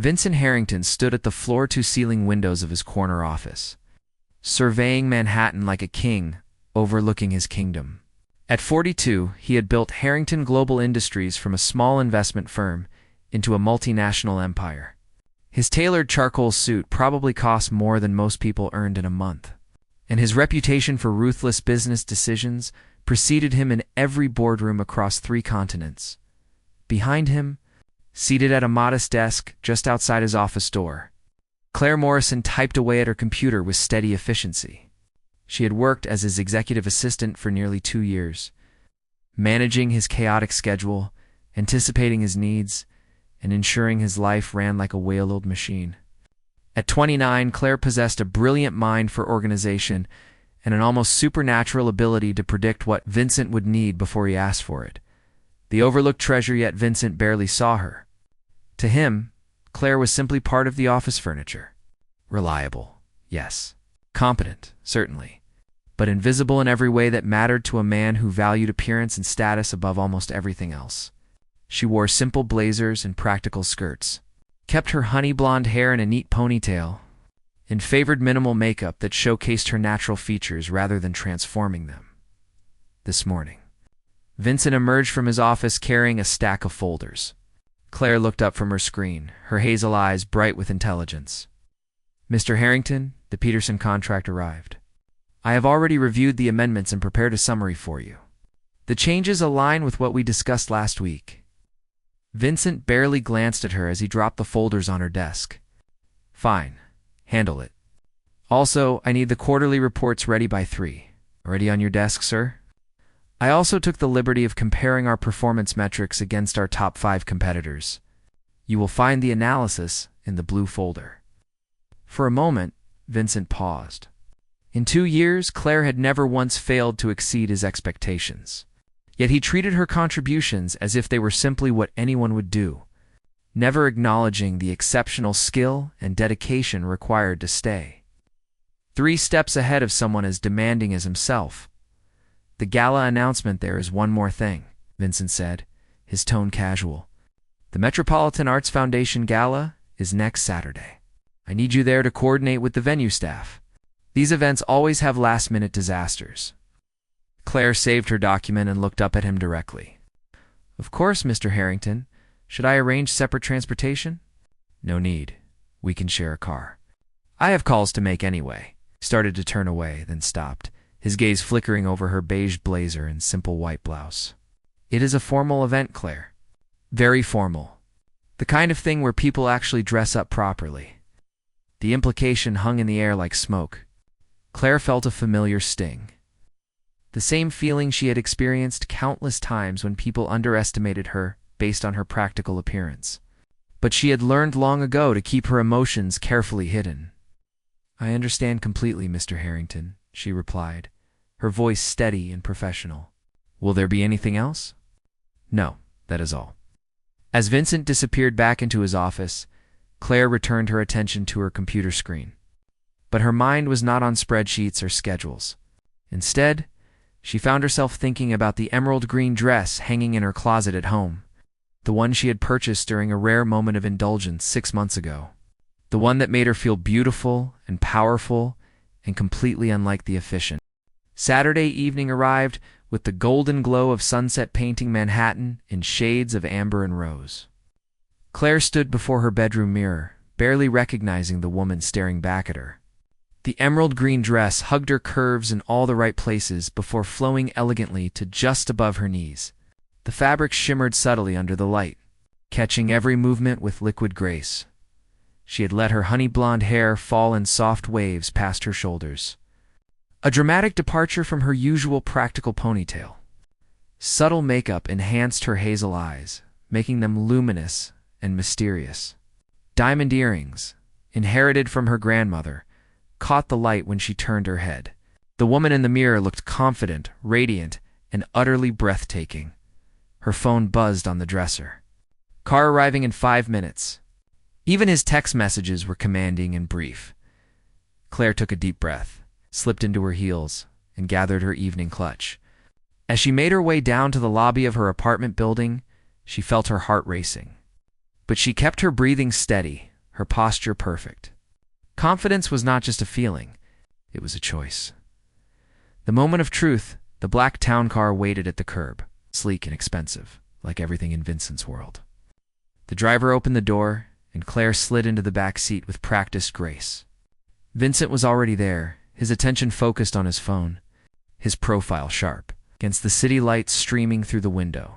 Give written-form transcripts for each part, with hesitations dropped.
Vincent Harrington stood at the floor-to-ceiling windows of his corner office, surveying Manhattan like a king overlooking his kingdom. At 42, he had built Harrington Global Industries from a small investment firm into a multinational empire. His tailored charcoal suit probably cost more than most people earned in a month, and his reputation for ruthless business decisions preceded him in every boardroom across 3 continents. Behind him, seated at a modest desk just outside his office door, Claire Morrison typed away at her computer with steady efficiency. She had worked as his executive assistant for nearly 2 years, managing his chaotic schedule, anticipating his needs, and ensuring his life ran like a well-oiled machine. At 29, Claire possessed a brilliant mind for organization and an almost supernatural ability to predict what Vincent would need before he asked for it. The overlooked treasure, yet Vincent barely saw her. To him, Claire was simply part of the office furniture. Reliable, yes. Competent, certainly. But invisible in every way that mattered to a man who valued appearance and status above almost everything else. She wore simple blazers and practical skirts, kept her honey blonde hair in a neat ponytail, and favored minimal makeup that showcased her natural features rather than transforming them. This morning, Vincent emerged from his office carrying a stack of folders. Claire looked up from her screen, her hazel eyes bright with intelligence. "Mr. Harrington, the Peterson contract arrived. I have already reviewed the amendments and prepared a summary for you. The changes align with what we discussed last week." Vincent barely glanced at her as he dropped the folders on her desk. "Fine. Handle it. Also, I need the quarterly reports ready by 3. Already on your desk, sir?" I also took the liberty of comparing our performance metrics against our top 5 competitors. You will find the analysis in the blue folder. For a moment, Vincent paused. In 2 years, Claire had never once failed to exceed his expectations. Yet he treated her contributions as if they were simply what anyone would do, never acknowledging the exceptional skill and dedication required to stay 3 steps ahead of someone as demanding as himself. "The gala announcement there is one more thing," Vincent said, his tone casual. "The Metropolitan Arts Foundation Gala is next Saturday. I need you there to coordinate with the venue staff. These events always have last-minute disasters." Claire saved her document and looked up at him directly. "Of course, Mr. Harrington. Should I arrange separate transportation?" "No need. We can share a car. I have calls to make anyway." He started to turn away, then stopped, his gaze flickering over her beige blazer and simple white blouse. "It is a formal event, Claire. Very formal. The kind of thing where people actually dress up properly." The implication hung in the air like smoke. Claire felt a familiar sting. The same feeling she had experienced countless times when people underestimated her based on her practical appearance. But she had learned long ago to keep her emotions carefully hidden. "I understand completely, Mr. Harrington," she replied, her voice steady and professional. "Will there be anything else?" "No, that is all." As Vincent disappeared back into his office, Claire returned her attention to her computer screen. But her mind was not on spreadsheets or schedules. Instead, she found herself thinking about the emerald green dress hanging in her closet at home, the one she had purchased during a rare moment of indulgence 6 months ago, the one that made her feel beautiful and powerful and completely unlike the efficient. Saturday evening arrived with the golden glow of sunset painting Manhattan in shades of amber and rose. Claire stood before her bedroom mirror, barely recognizing the woman staring back at her. The emerald green dress hugged her curves in all the right places before flowing elegantly to just above her knees. The fabric shimmered subtly under the light, catching every movement with liquid grace. She had let her honey blonde hair fall in soft waves past her shoulders, a dramatic departure from her usual practical ponytail. Subtle makeup enhanced her hazel eyes, making them luminous and mysterious. Diamond earrings, inherited from her grandmother, caught the light when she turned her head. The woman in the mirror looked confident, radiant, and utterly breathtaking. Her phone buzzed on the dresser. "Car arriving in 5 minutes." Even his text messages were commanding and brief. Claire took a deep breath, slipped into her heels, and gathered her evening clutch. As she made her way down to the lobby of her apartment building, she felt her heart racing. But she kept her breathing steady, her posture perfect. Confidence was not just a feeling, it was a choice. The moment of truth, the black town car waited at the curb, sleek and expensive, like everything in Vincent's world. The driver opened the door, and Claire slid into the back seat with practiced grace. Vincent was already there, his attention focused on his phone, his profile sharp, against the city lights streaming through the window.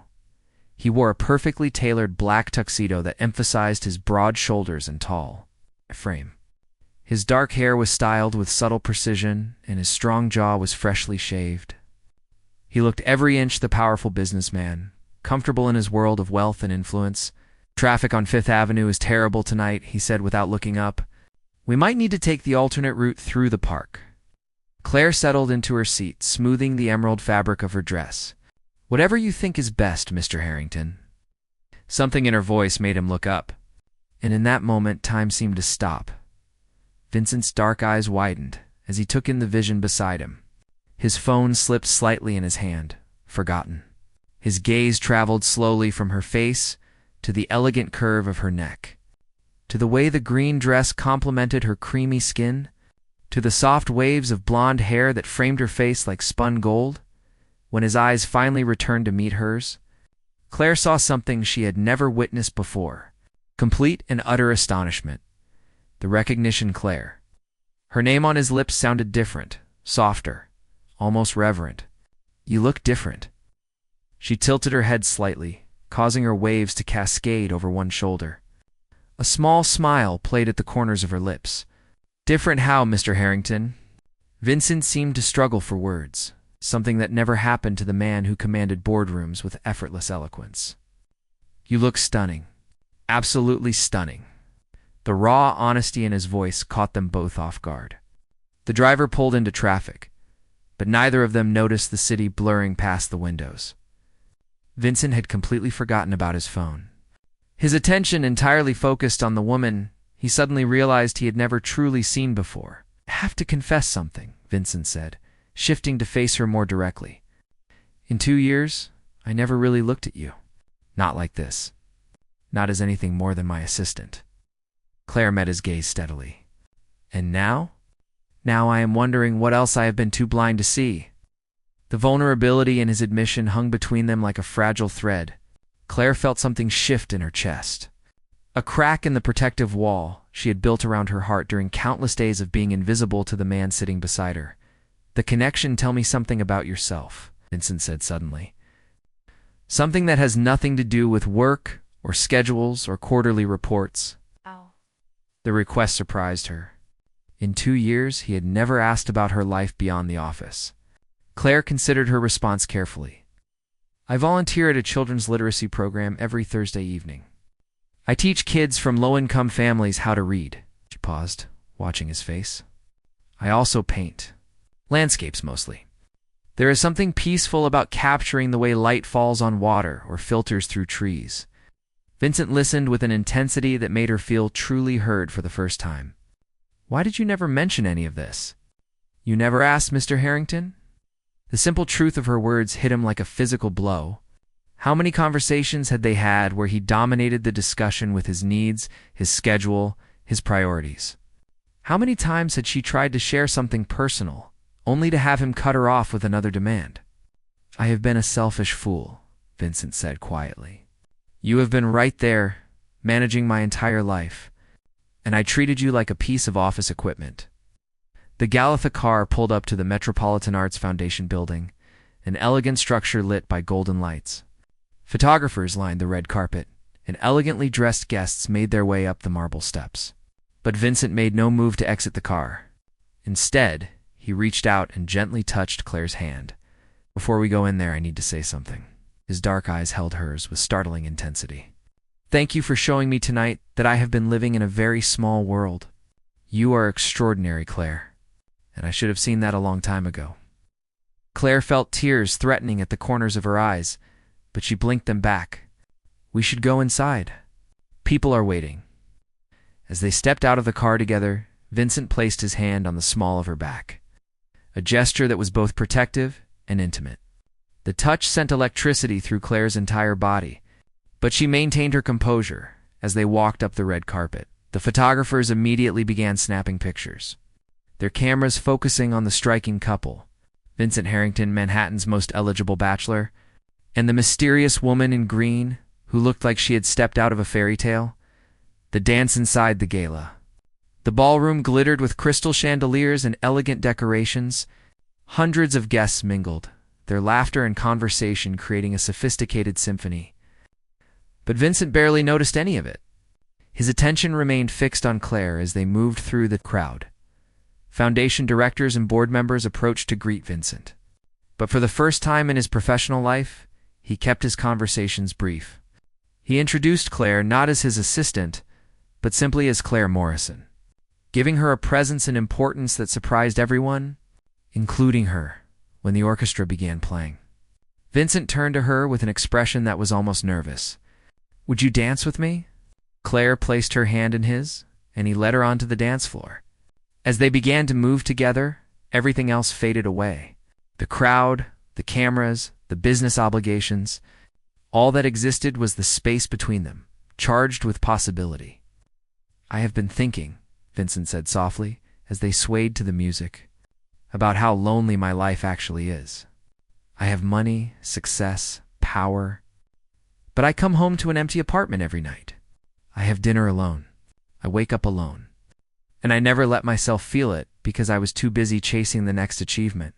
He wore a perfectly tailored black tuxedo that emphasized his broad shoulders and tall frame. His dark hair was styled with subtle precision, and his strong jaw was freshly shaved. He looked every inch the powerful businessman, comfortable in his world of wealth and influence. "Traffic on Fifth Avenue is terrible tonight," he said without looking up. "We might need to take the alternate route through the park." Claire settled into her seat, smoothing the emerald fabric of her dress. "Whatever you think is best, Mr. Harrington." Something in her voice made him look up, and in that moment time seemed to stop. Vincent's dark eyes widened as he took in the vision beside him. His phone slipped slightly in his hand, forgotten. His gaze traveled slowly from her face to the elegant curve of her neck, to the way the green dress complemented her creamy skin, to the soft waves of blonde hair that framed her face like spun gold. When his eyes finally returned to meet hers, Claire saw something she had never witnessed before: complete and utter astonishment. The recognition Claire. Her name on his lips sounded different, softer, almost reverent. "You look different." She tilted her head slightly, causing her waves to cascade over one shoulder. A small smile played at the corners of her lips. "Different how, Mr. Harrington?" Vincent seemed to struggle for words, something that never happened to the man who commanded boardrooms with effortless eloquence. "You look stunning. Absolutely stunning." The raw honesty in his voice caught them both off guard. The driver pulled into traffic, but neither of them noticed the city blurring past the windows. Vincent had completely forgotten about his phone. His attention entirely focused on the woman he suddenly realized he had never truly seen before. "I have to confess something," Vincent said, shifting to face her more directly. "In 2 years, I never really looked at you. Not like this. Not as anything more than my assistant." Claire met his gaze steadily. "And now? Now I am wondering what else I have been too blind to see." The vulnerability in his admission hung between them like a fragile thread. Claire felt something shift in her chest. A crack in the protective wall she had built around her heart during countless days of being invisible to the man sitting beside her. "The connection, tell me something about yourself," Vincent said suddenly. "Something that has nothing to do with work or schedules or quarterly reports." The request surprised her. In 2 years, he had never asked about her life beyond the office. Claire considered her response carefully. "I volunteer at a children's literacy program every Thursday evening. I teach kids from low-income families how to read." She paused, watching his face. "I also paint. Landscapes mostly. There is something peaceful about capturing the way light falls on water or filters through trees." Vincent listened with an intensity that made her feel truly heard for the first time. "Why did you never mention any of this?" "You never asked, Mr. Harrington?" The simple truth of her words hit him like a physical blow. How many conversations had they had where he dominated the discussion with his needs, his schedule, his priorities? How many times had she tried to share something personal, only to have him cut her off with another demand? "I have been a selfish fool," Vincent said quietly. "You have been right there, managing my entire life, and I treated you like a piece of office equipment." The Galitha car pulled up to the Metropolitan Arts Foundation building, an elegant structure lit by golden lights. Photographers lined the red carpet, and elegantly dressed guests made their way up the marble steps. But Vincent made no move to exit the car. Instead, he reached out and gently touched Claire's hand. "Before we go in there, I need to say something." His dark eyes held hers with startling intensity. "Thank you for showing me tonight that I have been living in a very small world. You are extraordinary, Claire, and I should have seen that a long time ago." Claire felt tears threatening at the corners of her eyes, but she blinked them back. "We should go inside. People are waiting." As they stepped out of the car together, Vincent placed his hand on the small of her back, a gesture that was both protective and intimate. The touch sent electricity through Claire's entire body, but she maintained her composure as they walked up the red carpet. The photographers immediately began snapping pictures, their cameras focusing on the striking couple, Vincent Harrington, Manhattan's most eligible bachelor, and the mysterious woman in green who looked like she had stepped out of a fairy tale. The dance inside the gala. The ballroom glittered with crystal chandeliers and elegant decorations. Hundreds of guests mingled, their laughter and conversation creating a sophisticated symphony. But Vincent barely noticed any of it. His attention remained fixed on Claire as they moved through the crowd. Foundation directors and board members approached to greet Vincent. But for the first time in his professional life, he kept his conversations brief. He introduced Claire not as his assistant, but simply as Claire Morrison, giving her a presence and importance that surprised everyone, including her, when the orchestra began playing. Vincent turned to her with an expression that was almost nervous. "Would you dance with me?" Claire placed her hand in his, and he led her onto the dance floor. As they began to move together, everything else faded away. The crowd, the cameras, the business obligations. All that existed was the space between them, charged with possibility. "I have been thinking," Vincent said softly, as they swayed to the music, "about how lonely my life actually is. I have money, success, power, but I come home to an empty apartment every night. I have dinner alone. I wake up alone. And I never let myself feel it because I was too busy chasing the next achievement."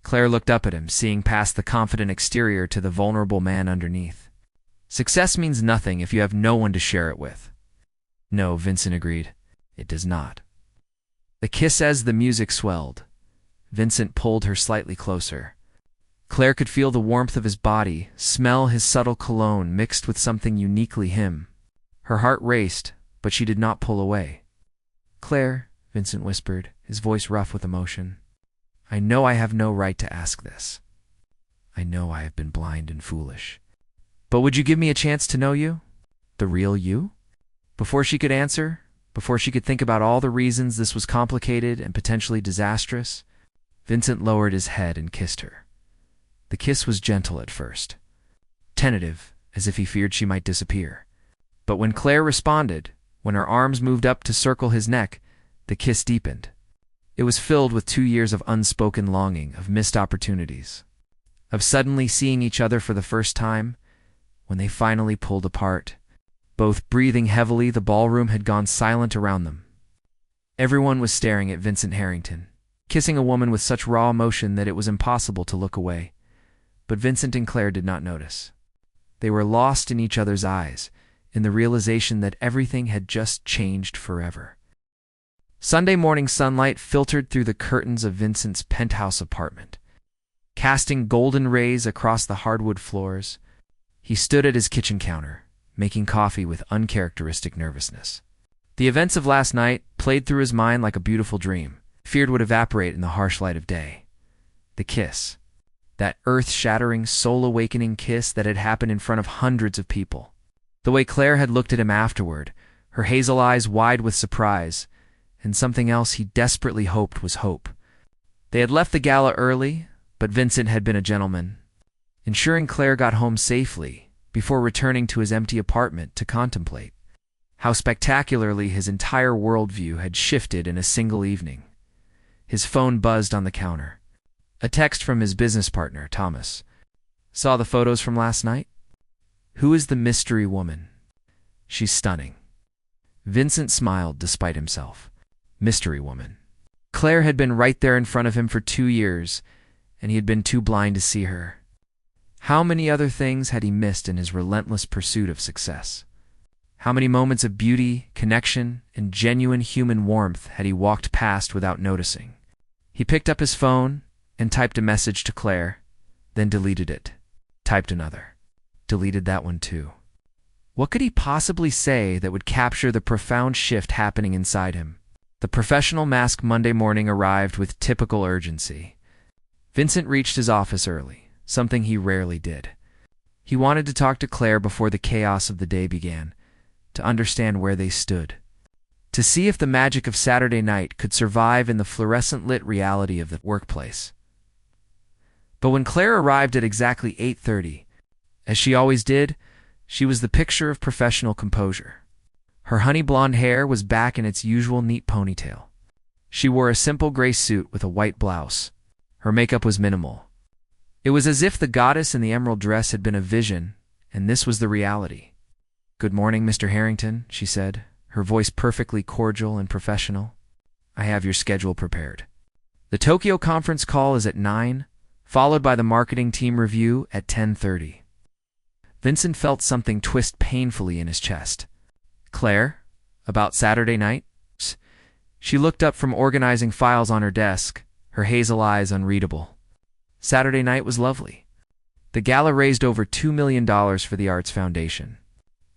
Claire looked up at him, seeing past the confident exterior to the vulnerable man underneath. "Success means nothing if you have no one to share it with." "No," Vincent agreed. "It does not." The kiss as the music swelled. Vincent pulled her slightly closer. Claire could feel the warmth of his body, smell his subtle cologne mixed with something uniquely him. Her heart raced, but she did not pull away. "Claire," Vincent whispered, his voice rough with emotion, "I know I have no right to ask this. I know I have been blind and foolish. But would you give me a chance to know you? The real you?" Before she could answer, before she could think about all the reasons this was complicated and potentially disastrous, Vincent lowered his head and kissed her. The kiss was gentle at first, tentative, as if he feared she might disappear. But when Claire responded, when her arms moved up to circle his neck, the kiss deepened. It was filled with 2 years of unspoken longing, of missed opportunities, of suddenly seeing each other for the first time. When they finally pulled apart, both breathing heavily, the ballroom had gone silent around them. Everyone was staring at Vincent Harrington, kissing a woman with such raw emotion that it was impossible to look away. But Vincent and Claire did not notice. They were lost in each other's eyes, in the realization that everything had just changed forever. Sunday morning sunlight filtered through the curtains of Vincent's penthouse apartment, casting golden rays across the hardwood floors. He stood at his kitchen counter, making coffee with uncharacteristic nervousness. The events of last night played through his mind like a beautiful dream, feared would evaporate in the harsh light of day. The kiss, that earth-shattering, soul-awakening kiss that had happened in front of hundreds of people. The way Claire had looked at him afterward, her hazel eyes wide with surprise, and something else he desperately hoped was hope. They had left the gala early, but Vincent had been a gentleman, ensuring Claire got home safely before returning to his empty apartment to contemplate how spectacularly his entire worldview had shifted in a single evening. His phone buzzed on the counter. A text from his business partner, Thomas. "Saw the photos from last night? Who is the mystery woman? She's stunning." Vincent smiled despite himself. Mystery woman. Claire had been right there in front of him for 2 years, and he had been too blind to see her. How many other things had he missed in his relentless pursuit of success? How many moments of beauty, connection, and genuine human warmth had he walked past without noticing? He picked up his phone and typed a message to Claire, then deleted it. Typed another. Deleted that one too. What could he possibly say that would capture the profound shift happening inside him? The professional mask Monday morning arrived with typical urgency. Vincent reached his office early, something he rarely did. He wanted to talk to Claire before the chaos of the day began, to understand where they stood, to see if the magic of Saturday night could survive in the fluorescent-lit reality of the workplace. But when Claire arrived at exactly 8:30, as she always did, she was the picture of professional composure. Her honey blonde hair was back in its usual neat ponytail. She wore a simple gray suit with a white blouse. Her makeup was minimal. It was as if the goddess in the emerald dress had been a vision, and this was the reality. "Good morning, Mr. Harrington," she said, her voice perfectly cordial and professional. "I have your schedule prepared. The Tokyo conference call is at 9, followed by the marketing team review at 10:30. Vincent felt something twist painfully in his chest. "Claire, about Saturday night?" She looked up from organizing files on her desk, her hazel eyes unreadable. Saturday night was lovely. The gala raised over $2 million for the Arts Foundation.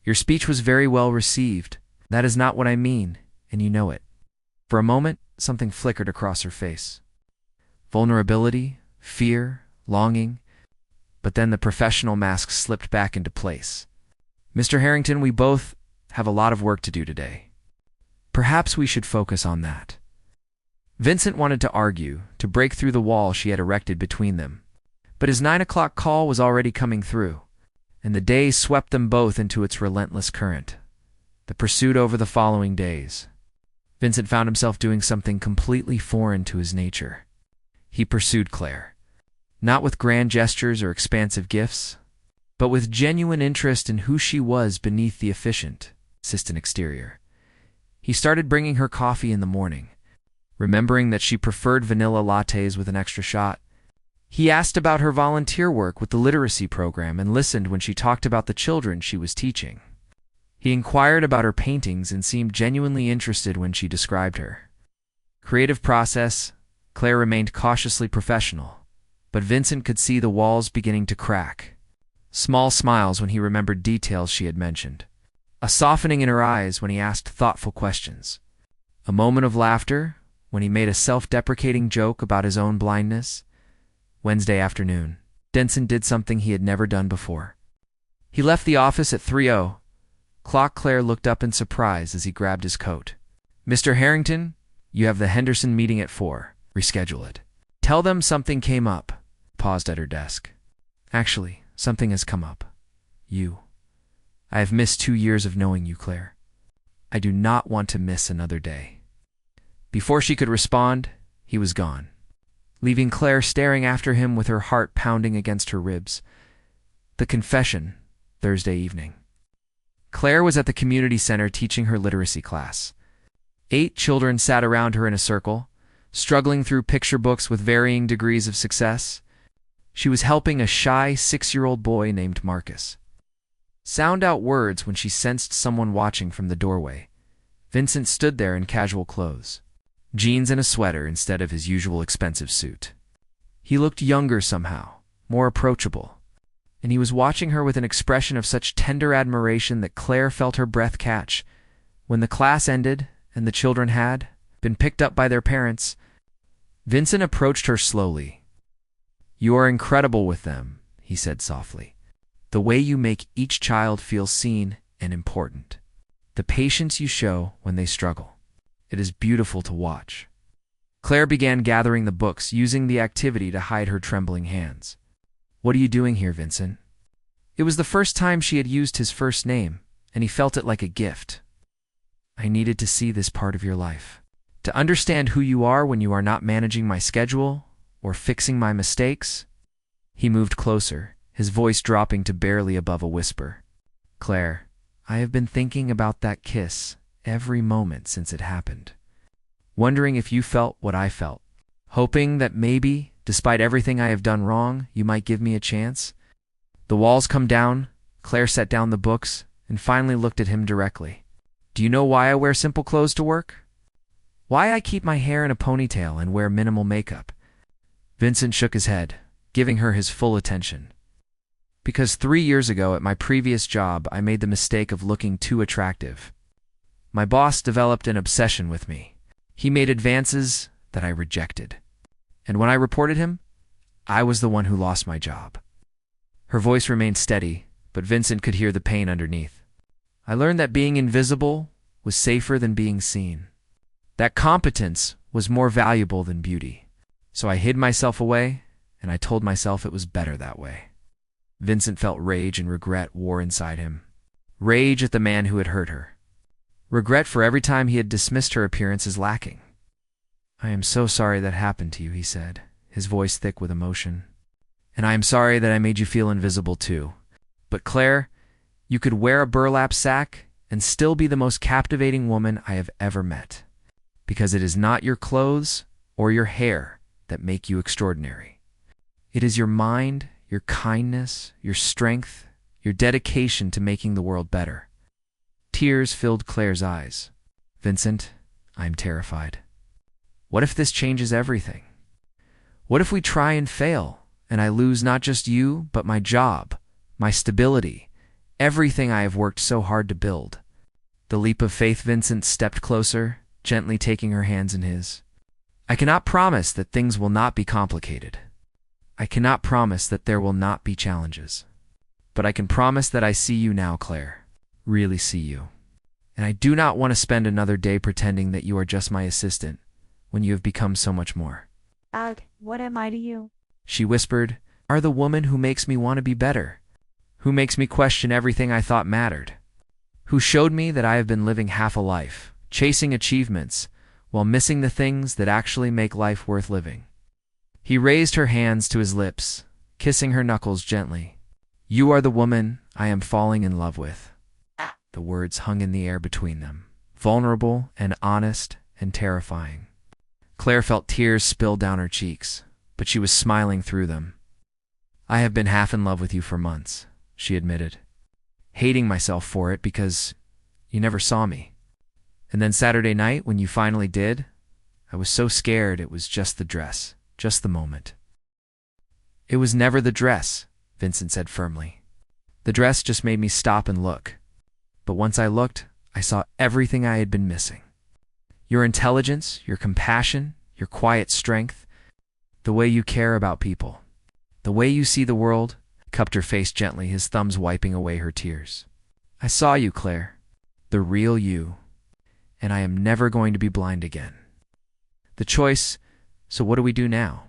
"Your speech was very well received. That is not what I mean, and you know it." For a moment, something flickered across her face. Vulnerability, fear, longing, but then the professional mask slipped back into place. "Mr. Harrington, we both have a lot of work to do today. Perhaps we should focus on that." Vincent wanted to argue, to break through the wall she had erected between them, but his 9 o'clock call was already coming through, and the day swept them both into its relentless current. The pursuit over the following days. Vincent found himself doing something completely foreign to his nature. He pursued Claire, not with grand gestures or expansive gifts, but with genuine interest in who she was beneath the efficient, insistent exterior. He started bringing her coffee in the morning, remembering that she preferred vanilla lattes with an extra shot. He asked about her volunteer work with the literacy program and listened when she talked about the children she was teaching. He inquired about her paintings and seemed genuinely interested when she described her creative process. Claire remained cautiously professional, but Vincent could see the walls beginning to crack. Small smiles when he remembered details she had mentioned. A softening in her eyes when he asked thoughtful questions. A moment of laughter when he made a self-deprecating joke about his own blindness. Wednesday afternoon, Vincent did something he had never done before. He left the office at 3:00. Claire looked up in surprise as he grabbed his coat. "Mr. Harrington, you have the Henderson meeting at 4. Reschedule it. Tell them something came up." Paused at her desk. "Actually, something has come up. You. I have missed 2 years of knowing you, Claire. I do not want to miss another day." Before she could respond, he was gone, leaving Claire staring after him with her heart pounding against her ribs. The confession, Thursday evening. Claire was at the community center teaching her literacy class. 8 children sat around her in a circle, struggling through picture books with varying degrees of success. She was helping a shy 6-year-old boy named Marcus sound out words when she sensed someone watching from the doorway. Vincent stood there in casual clothes, jeans and a sweater instead of his usual expensive suit. He looked younger somehow, more approachable, and he was watching her with an expression of such tender admiration that Claire felt her breath catch. When the class ended and the children had been picked up by their parents, Vincent approached her slowly. "You are incredible with them," he said softly. "The way you make each child feel seen and important. The patience you show when they struggle. It is beautiful to watch." Claire began gathering the books, using the activity to hide her trembling hands. "What are you doing here, Vincent?" It was the first time she had used his first name, and he felt it like a gift. "I needed to see this part of your life. To understand who you are when you are not managing my schedule or fixing my mistakes." He moved closer, his voice dropping to barely above a whisper. "Claire, I have been thinking about that kiss every moment since it happened. Wondering if you felt what I felt. Hoping that maybe, despite everything I have done wrong, you might give me a chance." The walls come down. Claire set down the books and finally looked at him directly. "Do you know why I wear simple clothes to work? Why I keep my hair in a ponytail and wear minimal makeup?" Vincent shook his head, giving her his full attention. "Because 3 years ago at my previous job, I made the mistake of looking too attractive. My boss developed an obsession with me. He made advances that I rejected. And when I reported him, I was the one who lost my job." Her voice remained steady, but Vincent could hear the pain underneath. "I learned that being invisible was safer than being seen. That competence was more valuable than beauty. So I hid myself away, and I told myself it was better that way." Vincent felt rage and regret war inside him. Rage at the man who had hurt her. regret for every time he had dismissed her appearance as lacking. "I am so sorry that happened to you," he said, his voice thick with emotion. "And I am sorry that I made you feel invisible too. But Claire, you could wear a burlap sack and still be the most captivating woman I have ever met. Because it is not your clothes or your hair that make you extraordinary. It is your mind, your kindness, your strength, your dedication to making the world better." Tears filled Claire's eyes. "Vincent, I'm terrified. What if this changes everything? What if we try and fail, and I lose not just you, but my job, my stability, everything I have worked so hard to build?" The leap of faith. Vincent stepped closer, gently taking her hands in his. "I cannot promise that things will not be complicated. I cannot promise that there will not be challenges. But I can promise that I see you now, Claire. Really see you. And I do not want to spend another day pretending that you are just my assistant when you have become so much more." What am I to you?" she whispered. "Are the woman who makes me want to be better, who makes me question everything I thought mattered, who showed me that I have been living half a life, chasing achievements, while missing the things that actually make life worth living." He raised her hands to his lips, kissing her knuckles gently. "You are the woman I am falling in love with." The words hung in the air between them, vulnerable and honest and terrifying. Claire felt tears spill down her cheeks, but she was smiling through them. "I have been half in love with you for months," she admitted, "hating myself for it because you never saw me. And then Saturday night, when you finally did, I was so scared it was just the dress, just the moment." "It was never the dress," Vincent said firmly. "The dress just made me stop and look. But once I looked, I saw everything I had been missing. Your intelligence, your compassion, your quiet strength, the way you care about people, the way you see the world." He cupped her face gently, his thumbs wiping away her tears. "I saw you, Claire, the real you, and I am never going to be blind again." "The choice, so what do we do now?"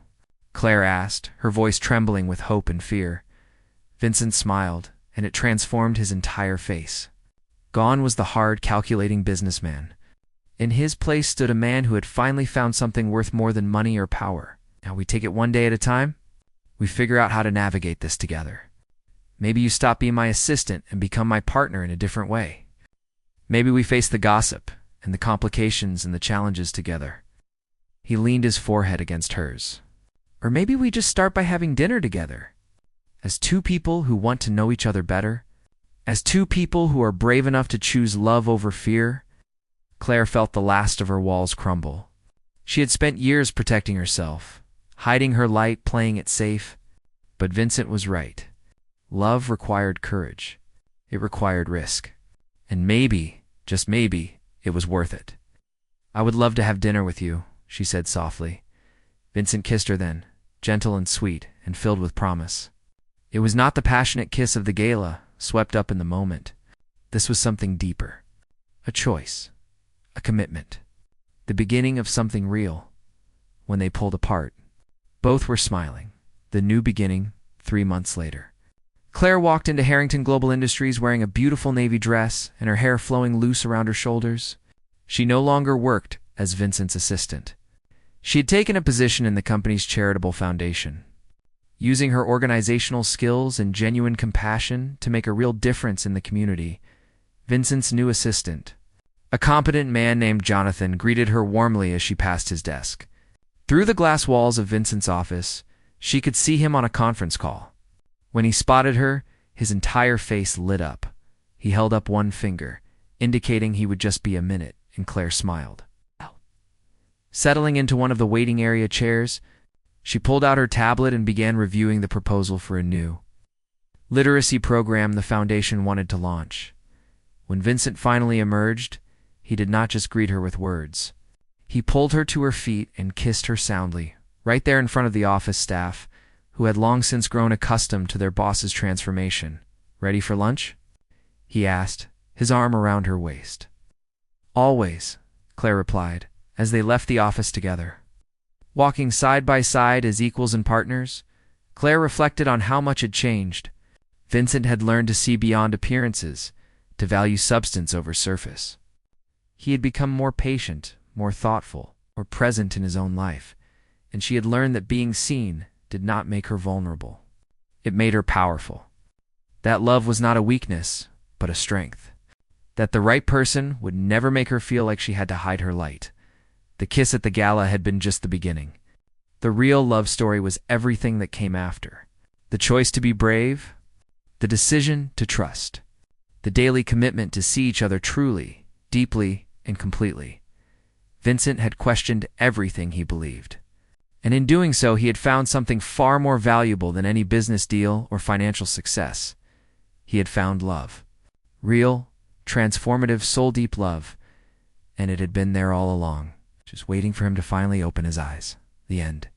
Claire asked, her voice trembling with hope and fear. Vincent smiled, and it transformed his entire face. Gone was the hard, calculating businessman. In his place stood a man who had finally found something worth more than money or power. Now we take it one day at a time. We figure out how to navigate this together. Maybe you stop being my assistant and become my partner in a different way. Maybe we face the gossip and the complications and the challenges together. He leaned his forehead against hers. Or maybe we just start by having dinner together. As two people who want to know each other better. As two people who are brave enough to choose love over fear. Claire felt the last of her walls crumble. She had spent years protecting herself, hiding her light, playing it safe. But Vincent was right. Love required courage. It required risk. And maybe, just maybe, it was worth it. "I would love to have dinner with you," she said softly. Vincent kissed her then, gentle and sweet and filled with promise. It was not the passionate kiss of the gala, swept up in the moment. This was something deeper. A choice. A commitment. The beginning of something real. When they pulled apart, both were smiling. The new beginning, 3 months later. Claire walked into Harrington Global Industries wearing a beautiful navy dress and her hair flowing loose around her shoulders. She no longer worked as Vincent's assistant. She had taken a position in the company's charitable foundation, using her organizational skills and genuine compassion to make a real difference in the community. Vincent's new assistant, a competent man named Jonathan, greeted her warmly as she passed his desk. Through the glass walls of Vincent's office, she could see him on a conference call. When he spotted her, his entire face lit up. He held up one finger, indicating he would just be a minute, and Claire smiled. Settling into one of the waiting area chairs, she pulled out her tablet and began reviewing the proposal for a new literacy program the foundation wanted to launch. When Vincent finally emerged, he did not just greet her with words. He pulled her to her feet and kissed her soundly, right there in front of the office staff, who had long since grown accustomed to their boss's transformation. "Ready for lunch?" he asked, his arm around her waist. "Always," Claire replied, as they left the office together. Walking side by side as equals and partners, Claire reflected on how much had changed. Vincent had learned to see beyond appearances, to value substance over surface. He had become more patient, more thoughtful, more present in his own life, and she had learned that being seen did not make her vulnerable. It made her powerful. That love was not a weakness, but a strength. That the right person would never make her feel like she had to hide her light. The kiss at the gala had been just the beginning. The real love story was everything that came after. The choice to be brave, the decision to trust, the daily commitment to see each other truly, deeply, and completely. Vincent had questioned everything he believed. And in doing so, he had found something far more valuable than any business deal or financial success. He had found love. Real, transformative, soul-deep love. And it had been there all along, just waiting for him to finally open his eyes. The end.